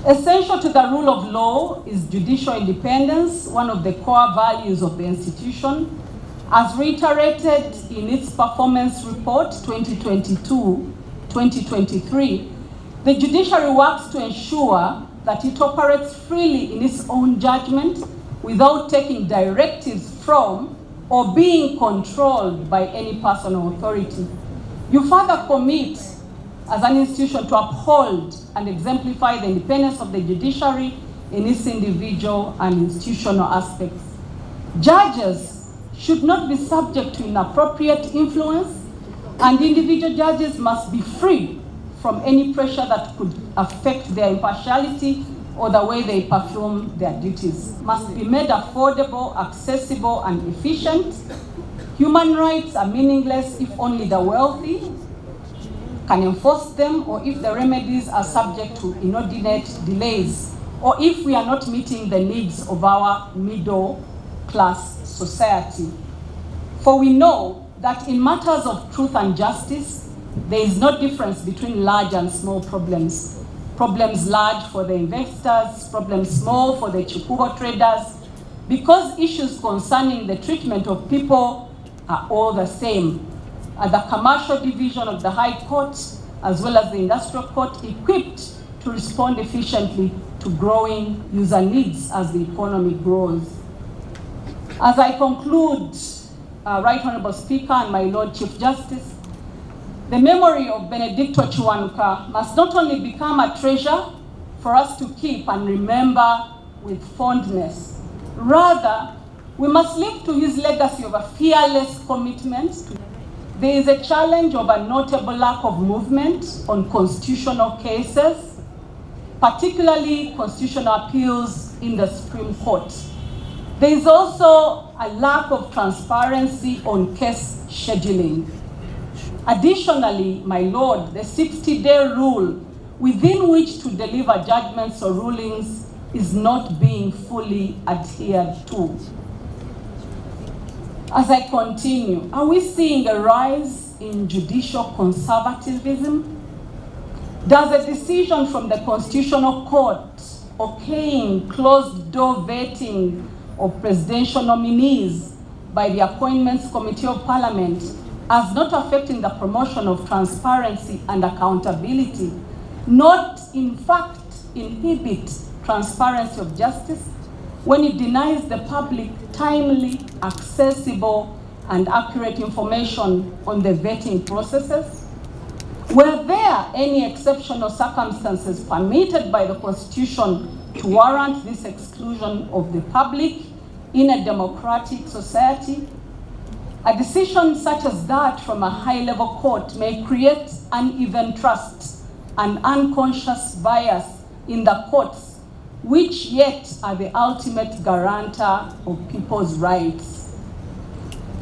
Essential to the rule of law is judicial independence, one of the core values of the institution, as reiterated in its performance report 2022-2023. The judiciary works to ensure that it operates freely in its own judgment without taking directives from or being controlled by any personal authority. You further commit as an institution to uphold and exemplify the independence of the judiciary in its individual and institutional aspects. Judges should not be subject to inappropriate influence, and individual judges must be free from any pressure that could affect their impartiality or the way they perform their duties. Must be made affordable, accessible, and efficient. Human rights are meaningless if only the wealthy can enforce them, or if the remedies are subject to inordinate delays, or if we are not meeting the needs of our middle class society. For we know that in matters of truth and justice, there is no difference between large and small problems. Problems large for the investors, problems small for the Chikubo traders, because issues concerning the treatment of people are all the same. At the commercial division of the High Court, as well as the Industrial Court, equipped to respond efficiently to growing user needs as the economy grows. As I conclude, Right Honorable Speaker and my Lord Chief Justice, the memory of Benedicto Chiwanuka must not only become a treasure for us to keep and remember with fondness, rather, we must live to his legacy of a fearless commitment. There is a challenge of a notable lack of movement on constitutional cases, particularly constitutional appeals in the Supreme Court. There is also a lack of transparency on case scheduling. Additionally, my Lord, the 60-day rule within which to deliver judgments or rulings is not being fully adhered to. As I continue, are we seeing a rise in judicial conservatism? Does a decision from the Constitutional Court okaying closed-door vetting of presidential nominees by the Appointments Committee of Parliament as not affecting the promotion of transparency and accountability, not in fact inhibit transparency of justice when it denies the public timely, accessible, and accurate information on the vetting processes? Were there any exceptional circumstances permitted by the Constitution to warrant this exclusion of the public in a democratic society? A decision such as that from a high-level court may create uneven trust and unconscious bias in the courts, which yet are the ultimate guarantor of people's rights.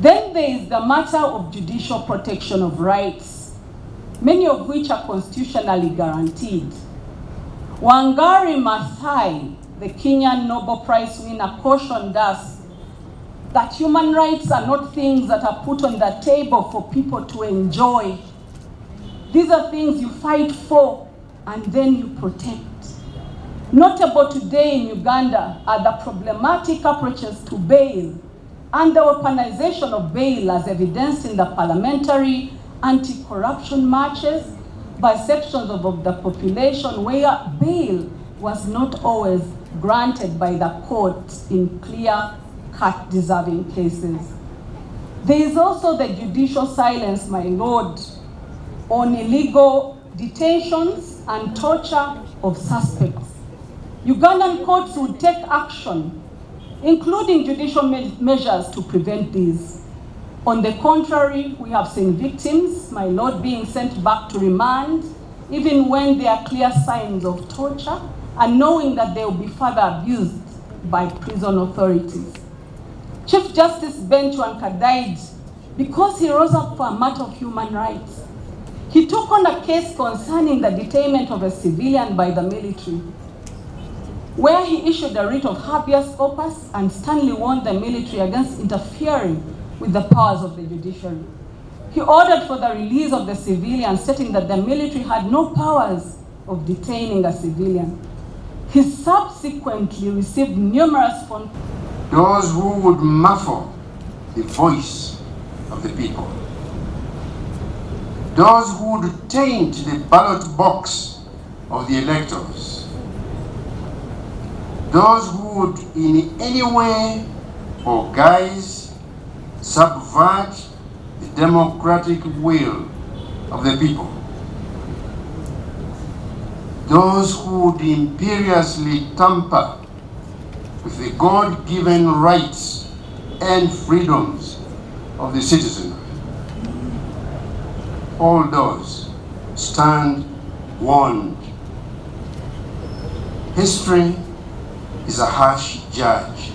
Then there is the matter of judicial protection of rights, many of which are constitutionally guaranteed. Wangari Maathai, the Kenyan Nobel Prize winner, cautioned us that human rights are not things that are put on the table for people to enjoy. These are things you fight for and then you protect. Notable today in Uganda are the problematic approaches to bail and the weaponization of bail as evidenced in the parliamentary anti-corruption marches by sections of the population where bail was not always granted by the court in clear-cut deserving cases. There is also the judicial silence, my Lord, on illegal detentions and torture of suspects. Ugandan courts would take action, including judicial measures to prevent these. On the contrary, we have seen victims, my Lord, being sent back to remand, even when there are clear signs of torture, and knowing that they will be further abused by prison authorities. Chief Justice Ben Chwanka died because he rose up for a matter of human rights. He took on a case concerning the detainment of a civilian by the military, where he issued a writ of habeas corpus and sternly warned the military against interfering with the powers of the judiciary. He ordered for the release of the civilian, stating that the military had no powers of detaining a civilian. He subsequently received numerous phone calls. Those who would muffle the voice of the people. Those who would taint the ballot box of the electors. Those who would in any way or guise subvert the democratic will of the people. Those who would imperiously tamper with the God-given rights and freedoms of the citizenry. All those stand warned. History is a harsh judge.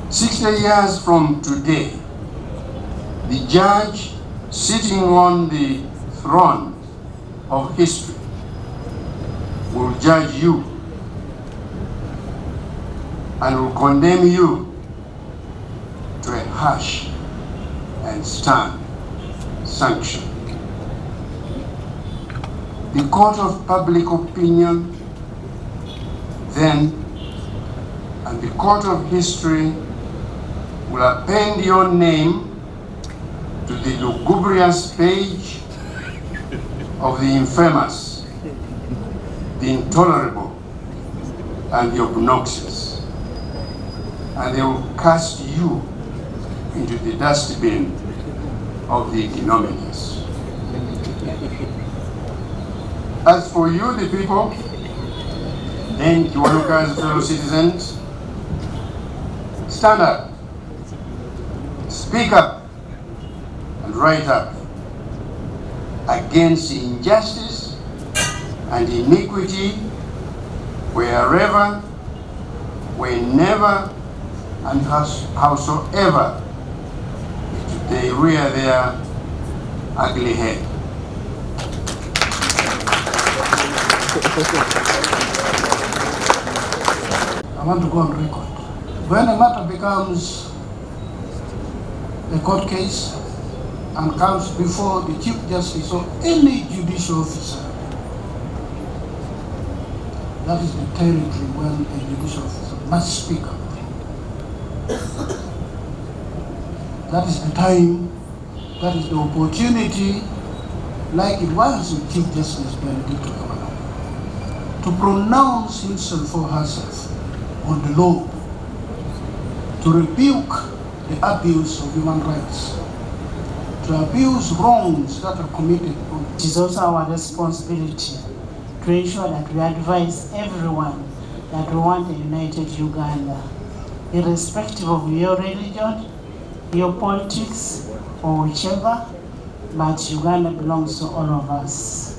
60 years from today, the judge sitting on the throne of history will judge you and will condemn you to a harsh and stern sanction. The court of public opinion then and the court of history will append your name to the lugubrious page of the infamous, the intolerable, and the obnoxious, and they will cast you into the dustbin of the ignominious. As for you, the people, and Kiwanuka's fellow citizens, stand up, speak up, and rise up against injustice and iniquity wherever, whenever, and howsoever they rear their ugly head. I want to go on record. When a matter becomes a court case and comes before the Chief Justice or any judicial officer, that is the territory when a judicial officer must speak up. That is the time, that is the opportunity, like it was with Chief Justice Benedict to pronounce himself or herself on the law, to rebuke the abuse of human rights, to abuse wrongs that are committed. It is also our responsibility to ensure that we advise everyone that we want a united Uganda, irrespective of your religion, your politics, or whichever, but Uganda belongs to all of us.